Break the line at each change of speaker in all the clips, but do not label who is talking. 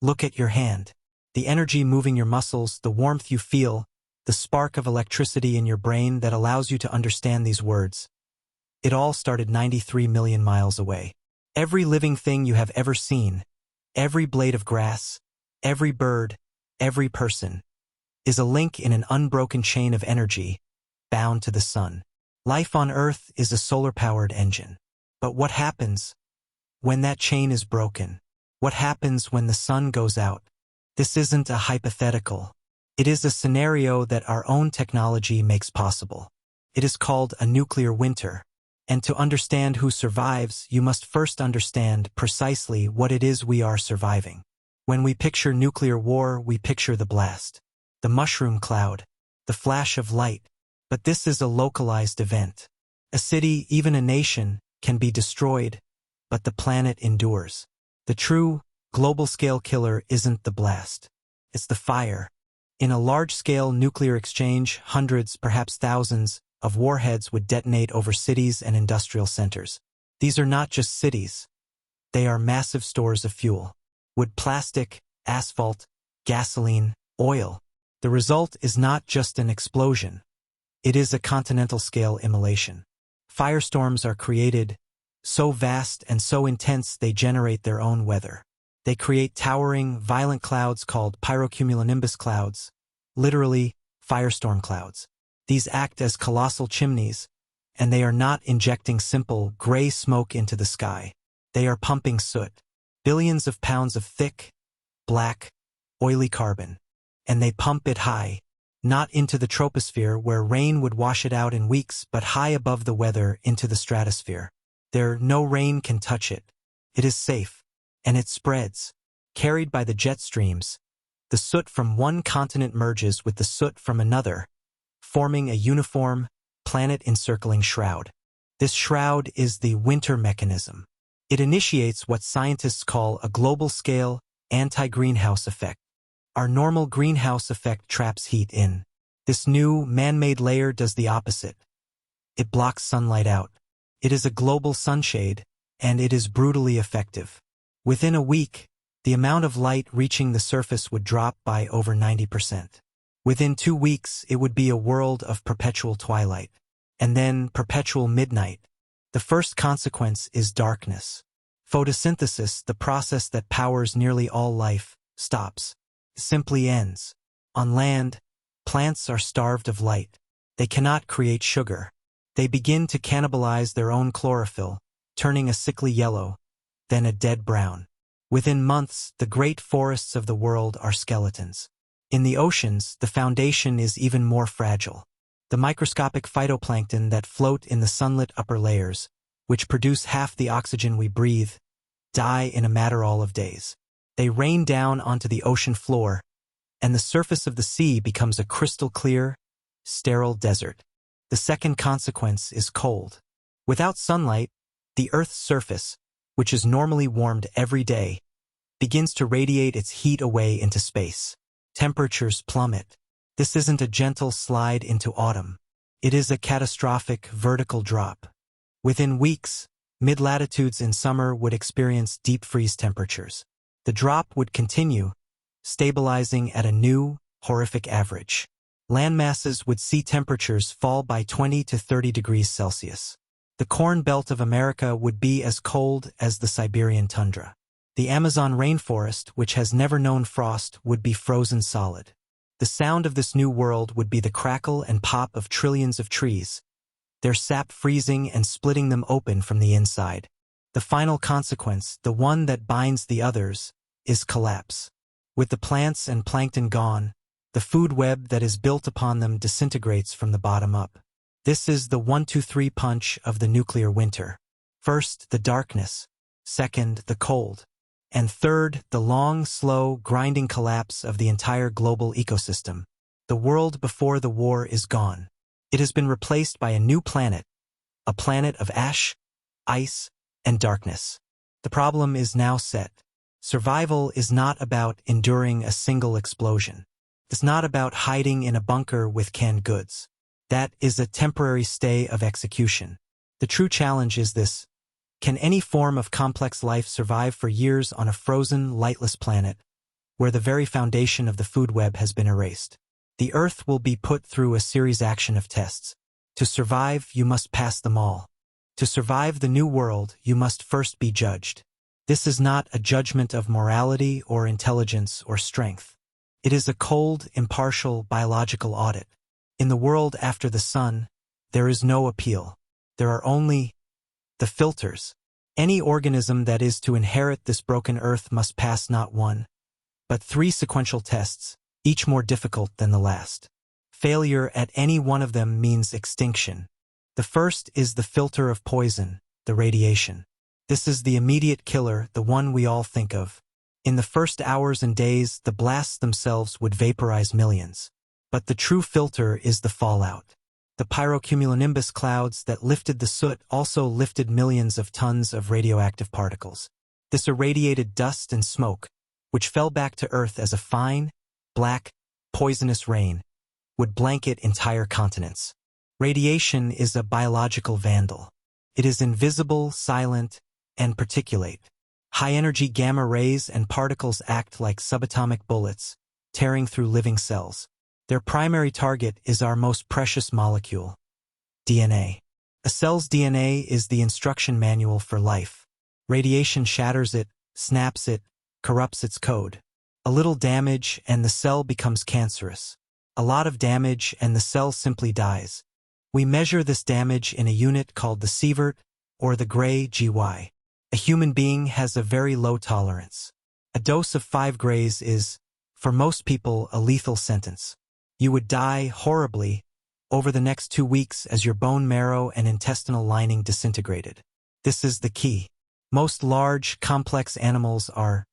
Look at your hand. The energy moving your muscles, the warmth you feel, the spark of electricity in your brain that allows you to understand these words. It all started 93 million miles away. Every living thing you have ever seen, every blade of grass, every bird, every person, is a link in an unbroken chain of energy, bound to the sun. Life on Earth is a solar-powered engine. But what happens when that chain is broken? What happens when the sun goes out? This isn't a hypothetical. It is a scenario that our own technology makes possible. It is called a nuclear winter. And to understand who survives, you must first understand precisely what it is we are surviving. When we picture nuclear war, we picture the blast, the mushroom cloud, the flash of light. But this is a localized event. A city, even a nation, can be destroyed, but the planet endures. The true, global-scale killer isn't the blast. It's the fire. In a large-scale nuclear exchange, hundreds, perhaps thousands, of warheads would detonate over cities and industrial centers. These are not just cities. They are massive stores of fuel. Wood, plastic, asphalt, gasoline, oil. The result is not just an explosion. It is a continental-scale immolation. Firestorms are created, so vast and so intense they generate their own weather. They create towering, violent clouds called pyrocumulonimbus clouds, literally, firestorm clouds. These act as colossal chimneys, and they are not injecting simple, gray smoke into the sky. They are pumping soot, billions of pounds of thick, black, oily carbon. And they pump it high, not into the troposphere where rain would wash it out in weeks, but high above the weather into the stratosphere. There, no rain can touch it. It is safe, and it spreads. Carried by the jet streams, the soot from one continent merges with the soot from another, forming a uniform, planet-encircling shroud. This shroud is the winter mechanism. It initiates what scientists call a global-scale anti-greenhouse effect. Our normal greenhouse effect traps heat in. This new, man-made layer does the opposite. It blocks sunlight out. It is a global sunshade, and it is brutally effective. Within a week, the amount of light reaching the surface would drop by over 90%. Within 2 weeks, it would be a world of perpetual twilight, and then perpetual midnight. The first consequence is darkness. Photosynthesis, the process that powers nearly all life, stops. Simply ends. On land, plants are starved of light. They cannot create sugar. They begin to cannibalize their own chlorophyll, turning a sickly yellow, then a dead brown. Within months, the great forests of the world are skeletons. In the oceans, the foundation is even more fragile. The microscopic phytoplankton that float in the sunlit upper layers, which produce half the oxygen we breathe, die in a matter of days. They rain down onto the ocean floor, and the surface of the sea becomes a crystal-clear, sterile desert. The second consequence is cold. Without sunlight, the Earth's surface, which is normally warmed every day, begins to radiate its heat away into space. Temperatures plummet. This isn't a gentle slide into autumn. It is a catastrophic vertical drop. Within weeks, mid-latitudes in summer would experience deep freeze temperatures. The drop would continue, stabilizing at a new, horrific average. Land masses would see temperatures fall by 20 to 30 degrees Celsius. The Corn Belt of America would be as cold as the Siberian tundra. The Amazon rainforest, which has never known frost, would be frozen solid. The sound of this new world would be the crackle and pop of trillions of trees, their sap freezing and splitting them open from the inside. The final consequence, the one that binds the others, is collapse. With the plants and plankton gone, the food web that is built upon them disintegrates from the bottom up. This is the 1-2-3 punch of the nuclear winter. First, the darkness. Second, the cold. And third, the long, slow, grinding collapse of the entire global ecosystem. The world before the war is gone. It has been replaced by a new planet, a planet of ash, ice, and darkness. The problem is now set. Survival is not about enduring a single explosion. It's not about hiding in a bunker with canned goods. That is a temporary stay of execution. The true challenge is this: can any form of complex life survive for years on a frozen, lightless planet, where the very foundation of the food web has been erased. The Earth will be put through a series action of tests. To survive, you must pass them all. To survive the new world, you must first be judged. This is not a judgment of morality or intelligence or strength. It is a cold, impartial, biological audit. In the world after the sun, there is no appeal. There are only the filters. Any organism that is to inherit this broken earth must pass not one, but 3 sequential tests, each more difficult than the last. Failure at any one of them means extinction. The first is the filter of poison, the radiation. This is the immediate killer, the one we all think of. In the first hours and days, the blasts themselves would vaporize millions. But the true filter is the fallout. The pyrocumulonimbus clouds that lifted the soot also lifted millions of tons of radioactive particles. This irradiated dust and smoke, which fell back to Earth as a fine, black, poisonous rain, would blanket entire continents. Radiation is a biological vandal. It is invisible, silent, and particulate. High-energy gamma rays and particles act like subatomic bullets, tearing through living cells. Their primary target is our most precious molecule, DNA. A cell's DNA is the instruction manual for life. Radiation shatters it, snaps it, corrupts its code. A little damage and the cell becomes cancerous. A lot of damage and the cell simply dies. We measure this damage in a unit called the sievert, or the gray GY. A human being has a very low tolerance. A dose of 5 grays is, for most people, a lethal sentence. You would die horribly over the next 2 weeks as your bone marrow and intestinal lining disintegrated. This is the key. Most large, complex animals are,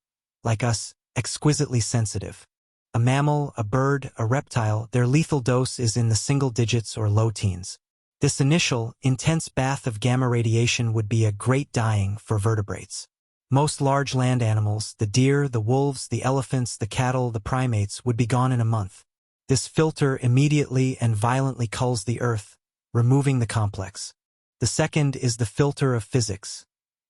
like us, exquisitely sensitive. A mammal, a bird, a reptile, their lethal dose is in the single digits or low teens. This initial, intense bath of gamma radiation would be a great dying for vertebrates. Most large land animals, the deer, the wolves, the elephants, the cattle, the primates, would be gone in a month. This filter immediately and violently culls the earth, removing the complex. The second is the filter of physics,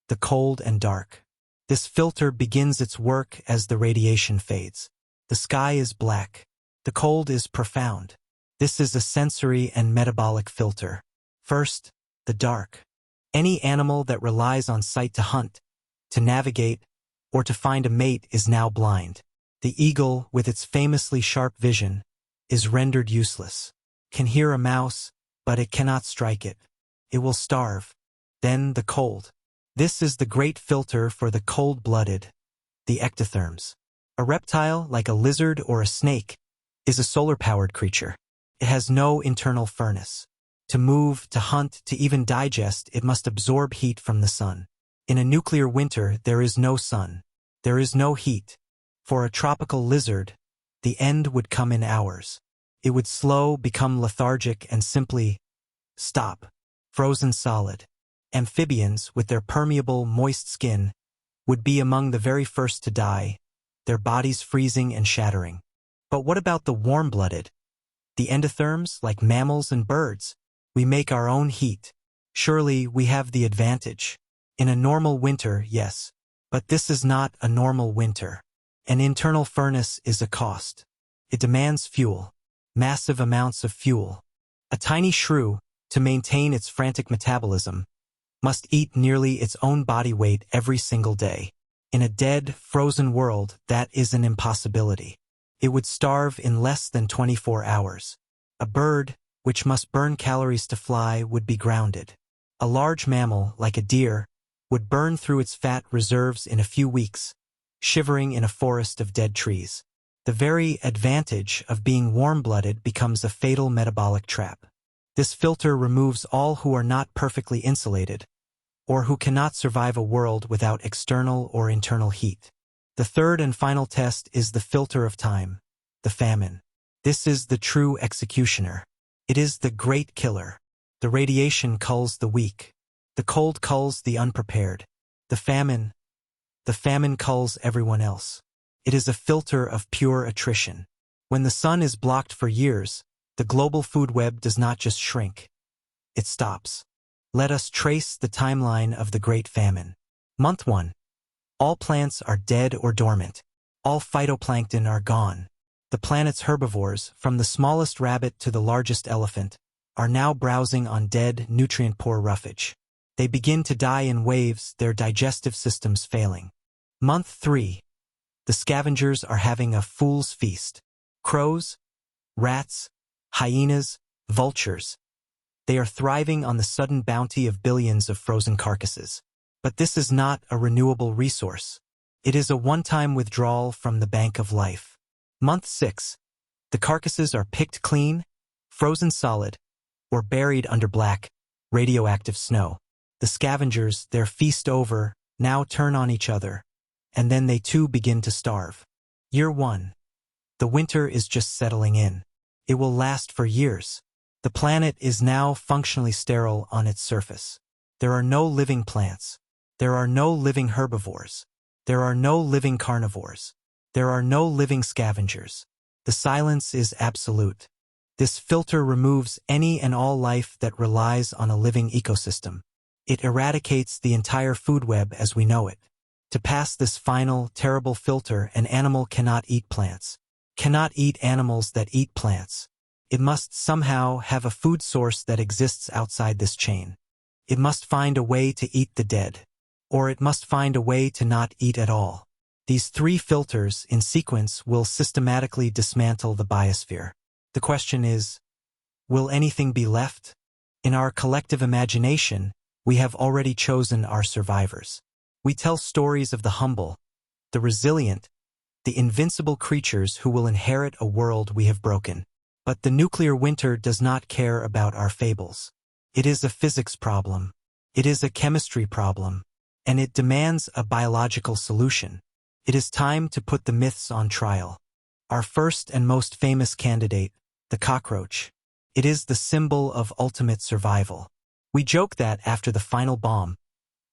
the cold and dark. This filter begins its work as the radiation fades. The sky is black. The cold is profound. This is a sensory and metabolic filter. First, the dark. Any animal that relies on sight to hunt, to navigate, or to find a mate is now blind. The eagle, with its famously sharp vision, is rendered useless. Can hear a mouse, but it cannot strike it. It will starve. Then the cold. This is the great filter for the cold-blooded, the ectotherms. A reptile, like a lizard or a snake, is a solar-powered creature. It has no internal furnace. To move, to hunt, to even digest, it must absorb heat from the sun. In a nuclear winter, there is no sun. There is no heat. For a tropical lizard, the end would come in hours. It would slow, become lethargic, and simply stop. Frozen solid. Amphibians, with their permeable, moist skin, would be among the very first to die, their bodies freezing and shattering. But what about the warm-blooded? The endotherms, like mammals and birds, we make our own heat. Surely we have the advantage. In a normal winter, yes. But this is not a normal winter. An internal furnace is a cost. It demands fuel. Massive amounts of fuel. A tiny shrew, to maintain its frantic metabolism, must eat nearly its own body weight every single day. In a dead, frozen world, that is an impossibility. It would starve in less than 24 hours. A bird, which must burn calories to fly, would be grounded. A large mammal, like a deer, would burn through its fat reserves in a few weeks, shivering in a forest of dead trees. The very advantage of being warm-blooded becomes a fatal metabolic trap. This filter removes all who are not perfectly insulated, or who cannot survive a world without external or internal heat. The third and final test is the filter of time, the famine. This is the true executioner. It is the great killer. The radiation culls the weak. The cold culls the unprepared. The famine culls everyone else. It is a filter of pure attrition. When the sun is blocked for years, the global food web does not just shrink. It stops. Let us trace the timeline of the Great Famine. Month 1. All plants are dead or dormant. All phytoplankton are gone. The planet's herbivores, from the smallest rabbit to the largest elephant, are now browsing on dead, nutrient-poor roughage. They begin to die in waves, their digestive systems failing. Month 3. The scavengers are having a fool's feast. Crows, rats, hyenas, vultures. They are thriving on the sudden bounty of billions of frozen carcasses. But this is not a renewable resource. It is a one-time withdrawal from the bank of life. Month 6. The carcasses are picked clean, frozen solid, or buried under black, radioactive snow. The scavengers, their feast over, now turn on each other, and then they too begin to starve. Year 1. The winter is just settling in. It will last for years. The planet is now functionally sterile on its surface. There are no living plants. There are no living herbivores. There are no living carnivores. There are no living scavengers. The silence is absolute. This filter removes any and all life that relies on a living ecosystem. It eradicates the entire food web as we know it. To pass this final, terrible filter, an animal cannot eat plants, cannot eat animals that eat plants. It must somehow have a food source that exists outside this chain. It must find a way to eat the dead, or it must find a way to not eat at all. These 3 filters, in sequence, will systematically dismantle the biosphere. The question is, will anything be left? In our collective imagination, we have already chosen our survivors. We tell stories of the humble, the resilient, the invincible creatures who will inherit a world we have broken. But the nuclear winter does not care about our fables. It is a physics problem. It is a chemistry problem. And it demands a biological solution. It is time to put the myths on trial. Our first and most famous candidate, the cockroach. It is the symbol of ultimate survival. We joke that after the final bomb,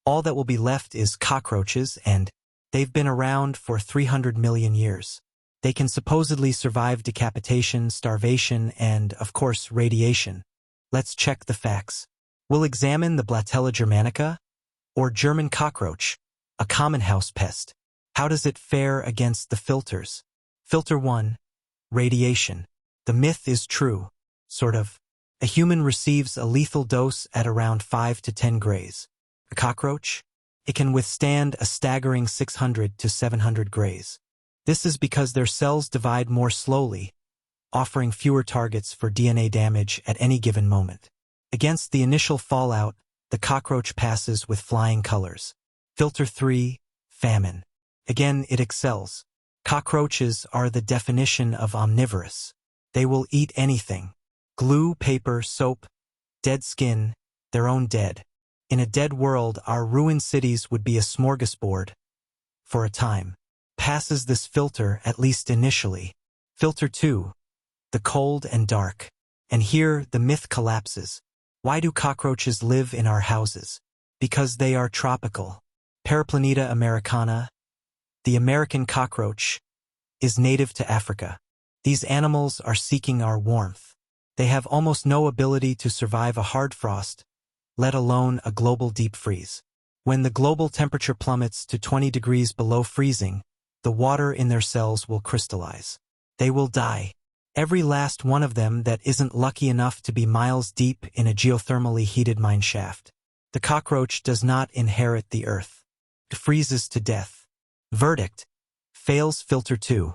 all that will be left is cockroaches, and they've been around for 300 million years. They can supposedly survive decapitation, starvation, and, of course, radiation. Let's check the facts. We'll examine the Blatella germanica, or German cockroach, a common house pest. How does it fare against the filters? Filter 1. Radiation. The myth is true, sort of. A human receives a lethal dose at around 5 to 10 grays. A cockroach? It can withstand a staggering 600 to 700 grays. This is because their cells divide more slowly, offering fewer targets for DNA damage at any given moment. Against the initial fallout, the cockroach passes with flying colors. Filter 3. Famine. Again, it excels. Cockroaches are the definition of omnivorous. They will eat anything. Glue, paper, soap, dead skin, their own dead. In a dead world, our ruined cities would be a smorgasbord. For a time. Passes this filter, at least initially. Filter 2. The cold and dark. And here, the myth collapses. Why do cockroaches live in our houses? Because they are tropical. Periplaneta americana, the American cockroach, is native to Africa. These animals are seeking our warmth. They have almost no ability to survive a hard frost, let alone a global deep freeze. When the global temperature plummets to 20 degrees below freezing, the water in their cells will crystallize. They will die. Every last one of them that isn't lucky enough to be miles deep in a geothermally heated mine shaft. The cockroach does not inherit the earth. It freezes to death. Verdict: fails filter 2.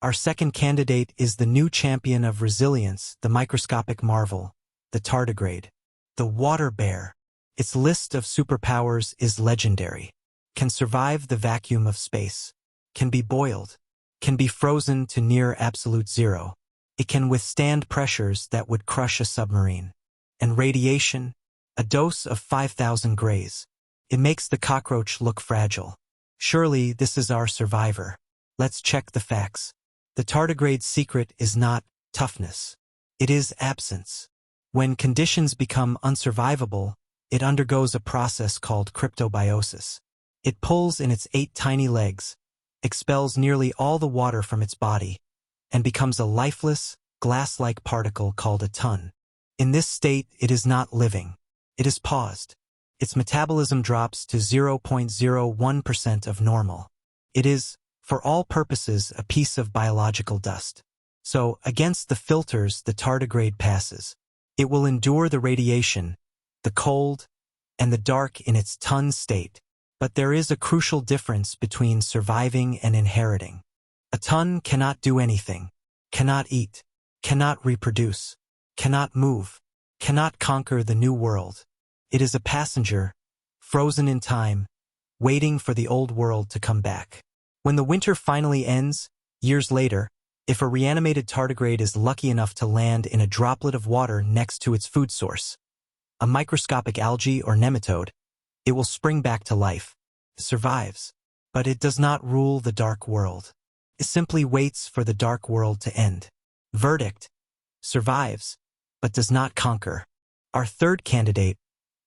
Our second candidate is the new champion of resilience, the microscopic marvel, the tardigrade. The water bear. Its list of superpowers is legendary. Can survive the vacuum of space. Can be boiled. Can be frozen to near absolute zero. It can withstand pressures that would crush a submarine. And radiation, a dose of 5,000 grays. It makes the cockroach look fragile. Surely this is our survivor. Let's check the facts. The tardigrade's secret is not toughness. It is absence. When conditions become unsurvivable, it undergoes a process called cryptobiosis. It pulls in its 8 tiny legs, expels nearly all the water from its body, and becomes a lifeless, glass-like particle called a ton. In this state, it is not living. It is paused. Its metabolism drops to 0.01% of normal. It is For all purposes, a piece of biological dust. So, against the filters, the tardigrade passes. It will endure the radiation, the cold, and the dark in its ton state. But there is a crucial difference between surviving and inheriting. A ton cannot do anything, cannot eat, cannot reproduce, cannot move, cannot conquer the new world. It is a passenger, frozen in time, waiting for the old world to come back. When the winter finally ends, years later, if a reanimated tardigrade is lucky enough to land in a droplet of water next to its food source, a microscopic algae or nematode, it will spring back to life. It survives, but it does not rule the dark world. It simply waits for the dark world to end. Verdict: survives, but does not conquer. Our third candidate,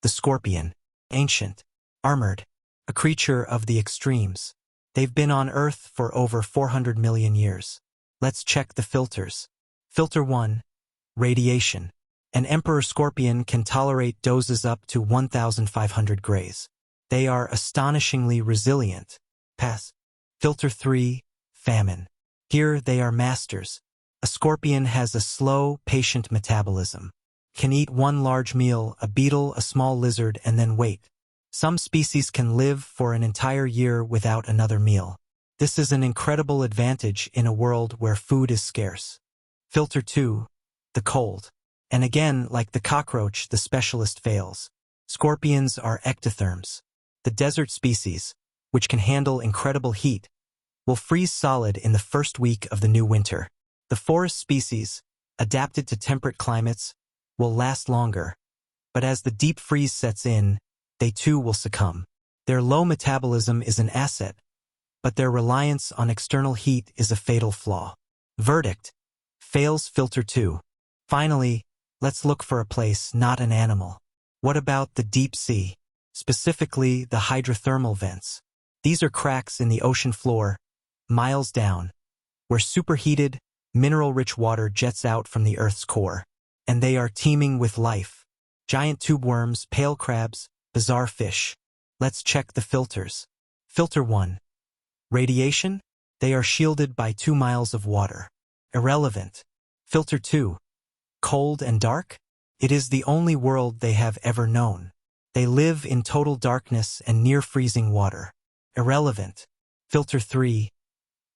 the scorpion, ancient, armored, a creature of the extremes. They've been on Earth for over 400 million years. Let's check the filters. Filter 1. Radiation. An emperor scorpion can tolerate doses up to 1,500 grays. They are astonishingly resilient. Pass. Filter 3. Famine. Here they are masters. A scorpion has a slow, patient metabolism. Can eat one large meal, a beetle, a small lizard, and then wait. Some species can live for an entire year without another meal. This is an incredible advantage in a world where food is scarce. Filter 2. The cold. And again, like the cockroach, the specialist fails. Scorpions are ectotherms. The desert species, which can handle incredible heat, will freeze solid in the first week of the new winter. The forest species, adapted to temperate climates, will last longer. But as the deep freeze sets in, they too will succumb. Their low metabolism is an asset, but their reliance on external heat is a fatal flaw. Verdict: fails filter 2. Finally, let's look for a place, not an animal. What about the deep sea? Specifically, the hydrothermal vents. These are cracks in the ocean floor, miles down, where superheated, mineral-rich water jets out from the Earth's core. And they are teeming with life. Giant tube worms, pale crabs, bizarre fish. Let's check the filters. Filter 1. Radiation? They are shielded by 2 miles of water. Irrelevant. Filter 2. Cold and dark? It is the only world they have ever known. They live in total darkness and near freezing water. Irrelevant. Filter 3.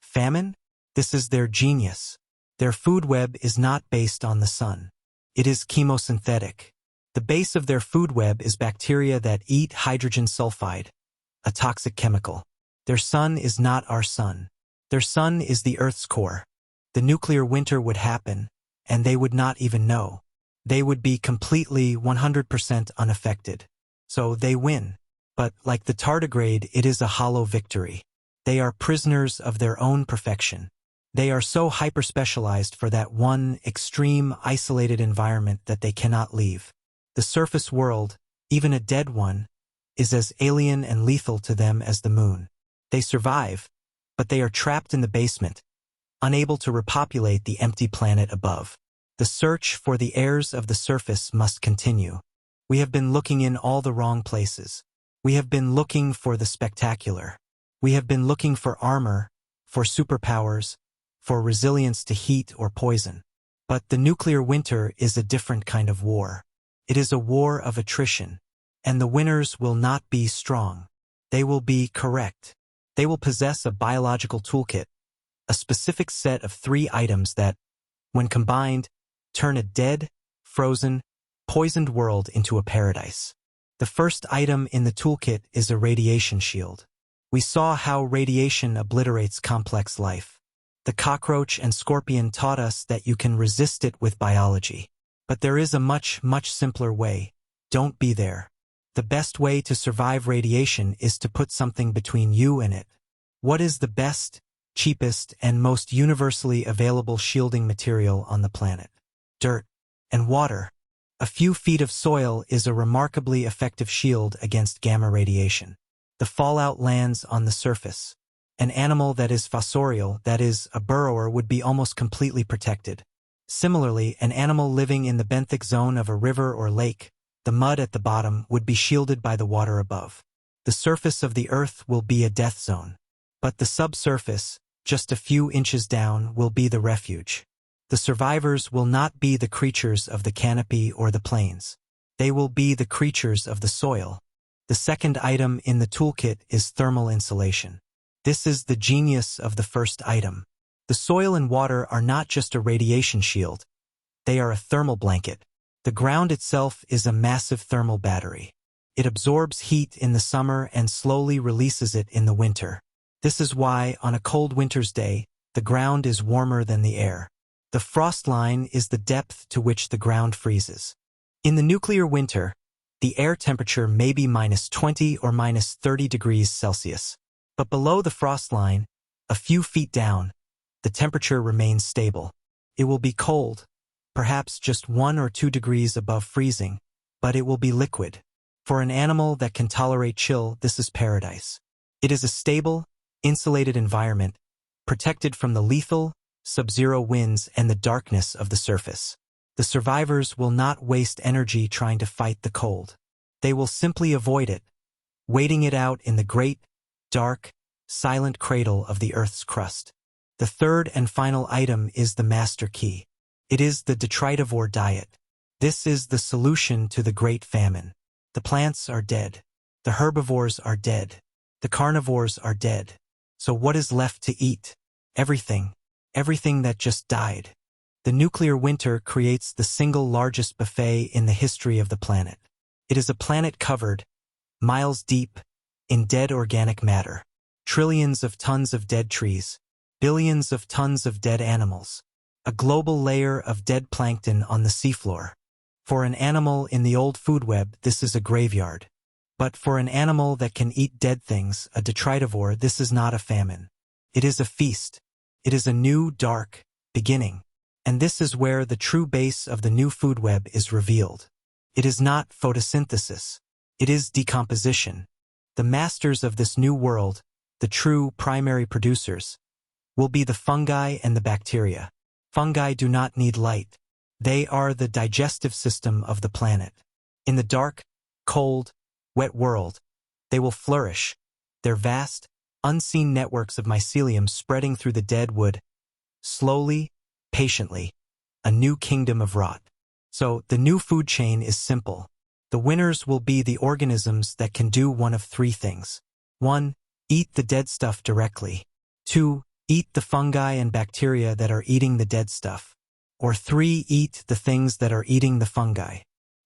Famine? This is their genius. Their food web is not based on the sun. It is chemosynthetic. The base of their food web is bacteria that eat hydrogen sulfide, a toxic chemical. Their sun is not our sun. Their sun is the Earth's core. The nuclear winter would happen, and they would not even know. They would be completely 100% unaffected. So they win. But like the tardigrade, it is a hollow victory. They are prisoners of their own perfection. They are so hyper-specialized for that one extreme, isolated environment that they cannot leave. The surface world, even a dead one, is as alien and lethal to them as the moon. They survive, but they are trapped in the basement, unable to repopulate the empty planet above. The search for the heirs of the surface must continue. We have been looking in all the wrong places. We have been looking for the spectacular. We have been looking for armor, for superpowers, for resilience to heat or poison. But the nuclear winter is a different kind of war. It is a war of attrition, and the winners will not be strong. They will be correct. They will possess a biological toolkit, a specific set of 3 items that, when combined, turn a dead, frozen, poisoned world into a paradise. The first item in the toolkit is a radiation shield. We saw how radiation obliterates complex life. The cockroach and scorpion taught us that you can resist it with biology. But there is a much simpler way. Don't be there. The best way to survive radiation is to put something between you and it. What is the best, cheapest, and most universally available shielding material on the planet? Dirt and water. A few feet of soil is a remarkably effective shield against gamma radiation. The fallout lands on the surface. An animal that is fossorial, that is, a burrower, would be almost completely protected. Similarly, an animal living in the benthic zone of a river or lake, the mud at the bottom, would be shielded by the water above. The surface of the Earth will be a death zone. But the subsurface, just a few inches down, will be the refuge. The survivors will not be the creatures of the canopy or the plains. They will be the creatures of the soil. The second item in the toolkit is thermal insulation. This is the genius of the first item. The soil and water are not just a radiation shield. They are a thermal blanket. The ground itself is a massive thermal battery. It absorbs heat in the summer and slowly releases it in the winter. This is why, on a cold winter's day, the ground is warmer than the air. The frost line is the depth to which the ground freezes. In the nuclear winter, the air temperature may be -20 or -30 degrees Celsius. But below the frost line, a few feet down, the temperature remains stable. It will be cold, perhaps just 1 or 2 degrees above freezing, but it will be liquid. For an animal that can tolerate chill, this is paradise. It is a stable, insulated environment, protected from the lethal, sub-zero winds and the darkness of the surface. The survivors will not waste energy trying to fight the cold. They will simply avoid it, waiting it out in the great, dark, silent cradle of the Earth's crust. The third and final item is the master key. It is the detritivore diet. This is the solution to the Great Famine. The plants are dead. The herbivores are dead. The carnivores are dead. So what is left to eat? Everything. Everything that just died. The nuclear winter creates the single largest buffet in the history of the planet. It is a planet covered, miles deep, in dead organic matter. Trillions of tons of dead trees. Billions of tons of dead animals. A global layer of dead plankton on the seafloor. For an animal in the old food web, this is a graveyard. But for an animal that can eat dead things, a detritivore, this is not a famine. It is a feast. It is a new, dark beginning. And this is where the true base of the new food web is revealed. It is not photosynthesis. It is decomposition. The masters of this new world, the true primary producers, will be the fungi and the bacteria. Fungi do not need light. They are the digestive system of the planet. In the dark, cold, wet world, they will flourish, their vast, unseen networks of mycelium spreading through the dead wood, slowly, patiently, a new kingdom of rot. So, the new food chain is simple. The winners will be the organisms that can do one of three things. 1. Eat the dead stuff directly. 2. Eat the fungi and bacteria that are eating the dead stuff. Or 3. Eat the things that are eating the fungi.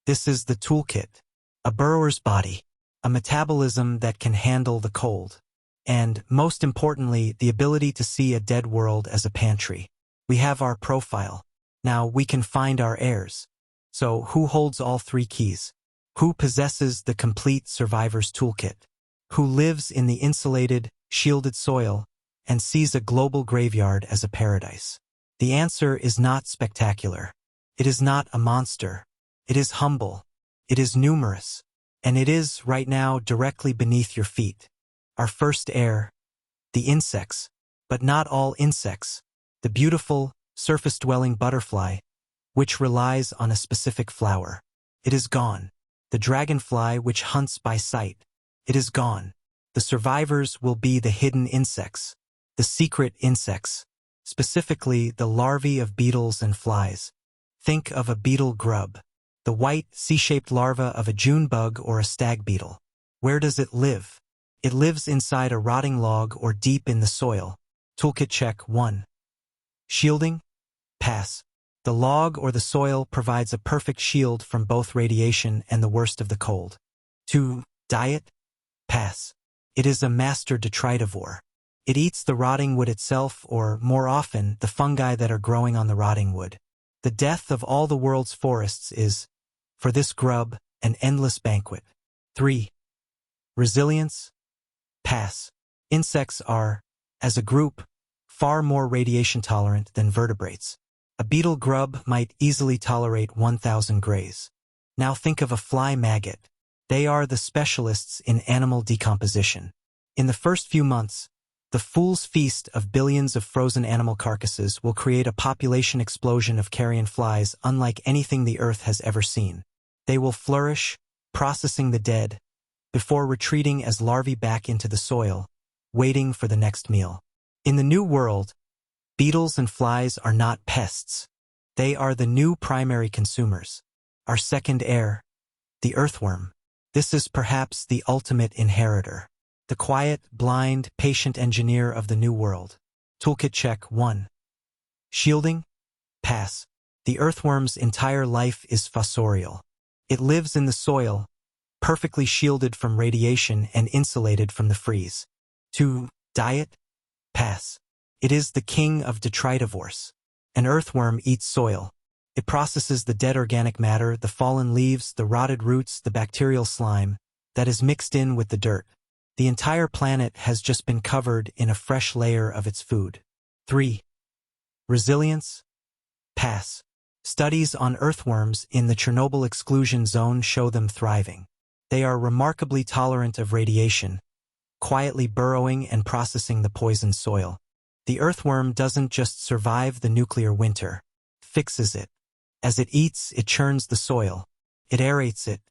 This is the toolkit. A burrower's body. A metabolism that can handle the cold. And, most importantly, the ability to see a dead world as a pantry. We have our profile. Now we can find our heirs. So, who holds all three keys? Who possesses the complete survivor's toolkit? Who lives in the insulated, shielded soil and sees a global graveyard as a paradise? The answer is not spectacular. It is not a monster. It is humble. It is numerous. And it is, right now, directly beneath your feet. Our first heir, the insects, but not all insects. The beautiful, surface-dwelling butterfly, which relies on a specific flower. It is gone. The dragonfly, which hunts by sight. It is gone. The survivors will be the hidden insects, the secret insects, specifically the larvae of beetles and flies. Think of a beetle grub, the white, C-shaped larva of a June bug or a stag beetle. Where does it live? It lives inside a rotting log or deep in the soil. Toolkit check 1. Shielding? Pass. The log or the soil provides a perfect shield from both radiation and the worst of the cold. 2. Diet? Pass. It is a master detritivore. It eats the rotting wood itself or, more often, the fungi that are growing on the rotting wood. The death of all the world's forests is, for this grub, an endless banquet. 3. Resilience? Pass. Insects are, as a group, far more radiation tolerant than vertebrates. A beetle grub might easily tolerate 1,000 grays. Now think of a fly maggot. They are the specialists in animal decomposition. In the first few months, the fool's feast of billions of frozen animal carcasses will create a population explosion of carrion flies unlike anything the Earth has ever seen. They will flourish, processing the dead, before retreating as larvae back into the soil, waiting for the next meal. In the new world, beetles and flies are not pests. They are the new primary consumers. Our second heir, the earthworm. This is perhaps the ultimate inheritor. The quiet, blind, patient engineer of the new world. Toolkit check 1. Shielding? Pass. The earthworm's entire life is fossorial. It lives in the soil, perfectly shielded from radiation and insulated from the freeze. 2. Diet? Pass. It is the king of detritivores. An earthworm eats soil. It processes the dead organic matter, the fallen leaves, the rotted roots, the bacterial slime that is mixed in with the dirt. The entire planet has just been covered in a fresh layer of its food. 3. Resilience? Pass. Studies on earthworms in the Chernobyl exclusion zone show them thriving. They are remarkably tolerant of radiation, quietly burrowing and processing the poisoned soil. The earthworm doesn't just survive the nuclear winter, fixes it. As it eats, it churns the soil. It aerates it.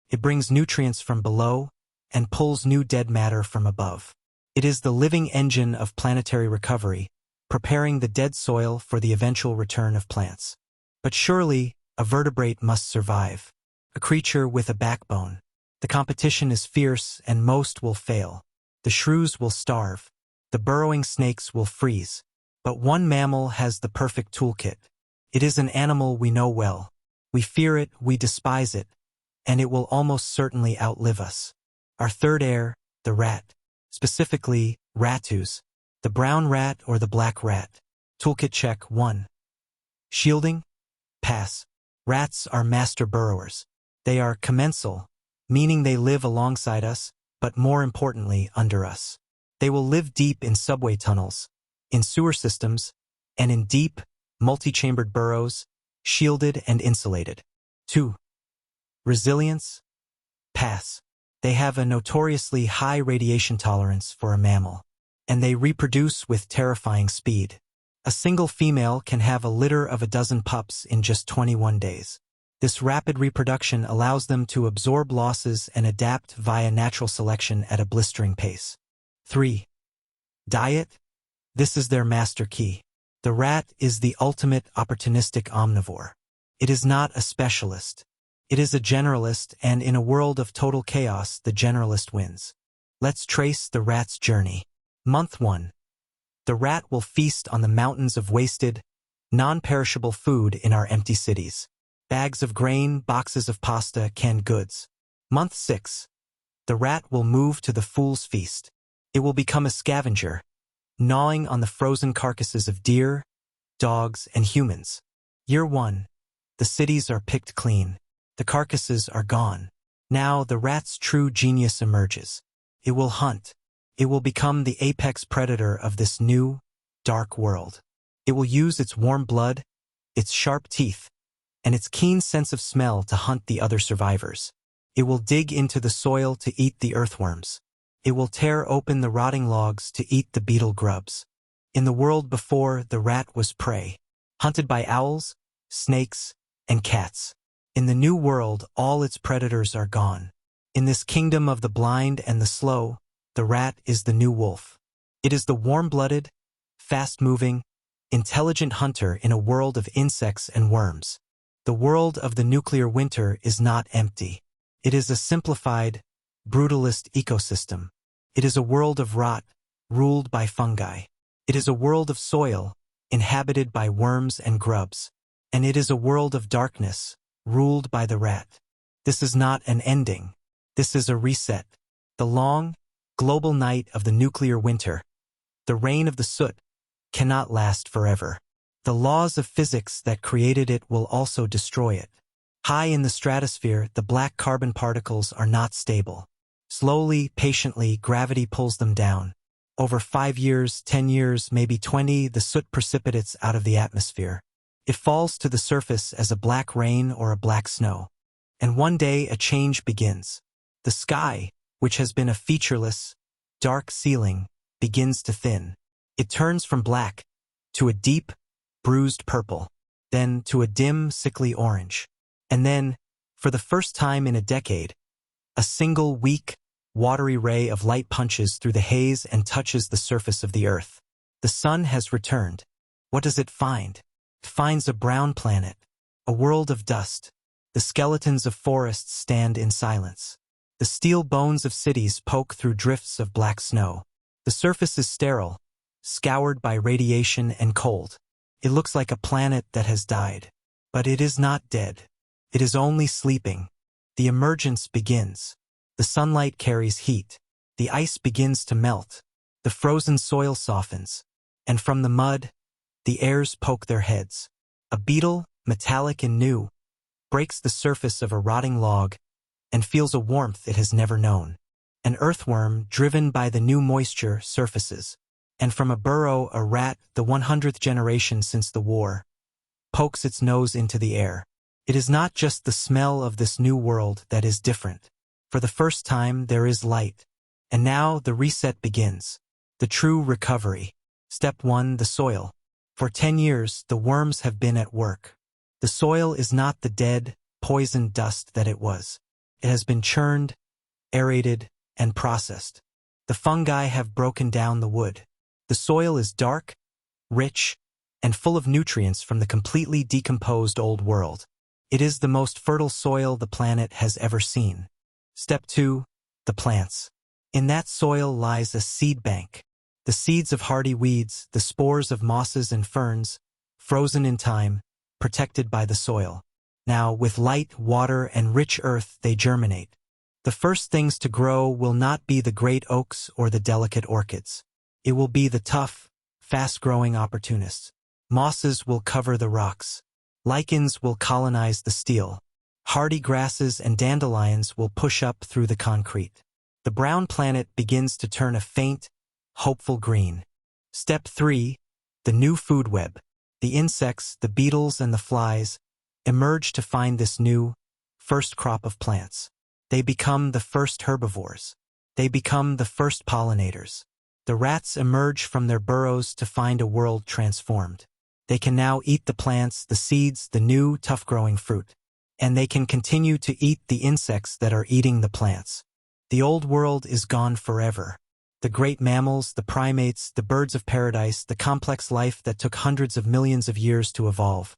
It brings nutrients from below and pulls new dead matter from above. It is the living engine of planetary recovery, preparing the dead soil for the eventual return of plants. But surely, a vertebrate must survive. A creature with a backbone. The competition is fierce and most will fail. The shrews will starve. The burrowing snakes will freeze. But one mammal has the perfect toolkit. It is an animal we know well. We fear it, we despise it, and it will almost certainly outlive us. Our third heir, the rat. Specifically, ratus. The brown rat or the black rat. Toolkit check 1. Shielding? Pass. Rats are master burrowers. They are commensal, meaning they live alongside us, but more importantly, under us. They will live deep in subway tunnels, in sewer systems, and in deep, multi-chambered burrows, shielded and insulated. 2. Resilience? Pass. They have a notoriously high radiation tolerance for a mammal, and they reproduce with terrifying speed. A single female can have a litter of a dozen pups in just 21 days. This rapid reproduction allows them to absorb losses and adapt via natural selection at a blistering pace. 3. Diet? This is their master key. The rat is the ultimate opportunistic omnivore. It is not a specialist. It is a generalist, and in a world of total chaos, the generalist wins. Let's trace the rat's journey. Month 1. The rat will feast on the mountains of wasted, non-perishable food in our empty cities. Bags of grain, boxes of pasta, canned goods. Month 6. The rat will move to the fool's feast. It will become a scavenger, gnawing on the frozen carcasses of deer, dogs, and humans. Year 1. The cities are picked clean. The carcasses are gone. Now the rat's true genius emerges. It will hunt. It will become the apex predator of this new, dark world. It will use its warm blood, its sharp teeth, and its keen sense of smell to hunt the other survivors. It will dig into the soil to eat the earthworms. It will tear open the rotting logs to eat the beetle grubs. In the world before, the rat was prey, hunted by owls, snakes, and cats. In the new world, all its predators are gone. In this kingdom of the blind and the slow, the rat is the new wolf. It is the warm-blooded, fast-moving, intelligent hunter in a world of insects and worms. The world of the nuclear winter is not empty. It is a simplified, brutalist ecosystem. It is a world of rot, ruled by fungi. It is a world of soil, inhabited by worms and grubs. And it is a world of darkness, ruled by the rat. This is not an ending. This is a reset. The long, global night of the nuclear winter, the reign of the soot, cannot last forever. The laws of physics that created it will also destroy it. High in the stratosphere, the black carbon particles are not stable. Slowly, patiently, gravity pulls them down. Over 5 years, 10 years, maybe 20, the soot precipitates out of the atmosphere. It falls to the surface as a black rain or a black snow. And one day a change begins. The sky, which has been a featureless, dark ceiling, begins to thin. It turns from black to a deep, bruised purple, then to a dim, sickly orange. And then, for the first time in a decade, a single weak, watery ray of light punches through the haze and touches the surface of the Earth. The sun has returned. What does it find? It finds a brown planet, a world of dust. The skeletons of forests stand in silence. The steel bones of cities poke through drifts of black snow. The surface is sterile, scoured by radiation and cold. It looks like a planet that has died. But it is not dead. It is only sleeping. The emergence begins. The sunlight carries heat. The ice begins to melt. The frozen soil softens. And from the mud, the airs poke their heads. A beetle, metallic and new, breaks the surface of a rotting log and feels a warmth it has never known. An earthworm, driven by the new moisture, surfaces. And from a burrow, a rat, the 100th generation since the war, pokes its nose into the air. It is not just the smell of this new world that is different. For the first time, there is light. And now the reset begins. The true recovery. Step 1, the soil. For 10 years, the worms have been at work. The soil is not the dead, poisoned dust that it was. It has been churned, aerated, and processed. The fungi have broken down the wood. The soil is dark, rich, and full of nutrients from the completely decomposed old world. It is the most fertile soil the planet has ever seen. Step 2, the plants. In that soil lies a seed bank. The seeds of hardy weeds, the spores of mosses and ferns, frozen in time, protected by the soil. Now, with light, water, and rich earth, they germinate. The first things to grow will not be the great oaks or the delicate orchids. It will be the tough, fast-growing opportunists. Mosses will cover the rocks. Lichens will colonize the steel. Hardy grasses and dandelions will push up through the concrete. The brown planet begins to turn a faint, hopeful green. Step 3, the new food web. The insects, the beetles, and the flies emerge to find this new, first crop of plants. They become the first herbivores. They become the first pollinators. The rats emerge from their burrows to find a world transformed. They can now eat the plants, the seeds, the new, tough-growing fruit. And they can continue to eat the insects that are eating the plants. The old world is gone forever. The great mammals, the primates, the birds of paradise, the complex life that took hundreds of millions of years to evolve.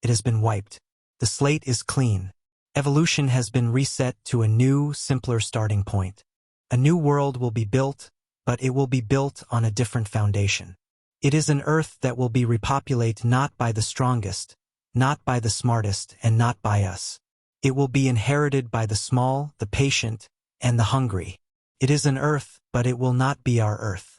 It has been wiped. The slate is clean. Evolution has been reset to a new, simpler starting point. A new world will be built, but it will be built on a different foundation. It is an Earth that will be repopulated not by the strongest, not by the smartest, and not by us. It will be inherited by the small, the patient, and the hungry. It is an Earth, but it will not be our Earth.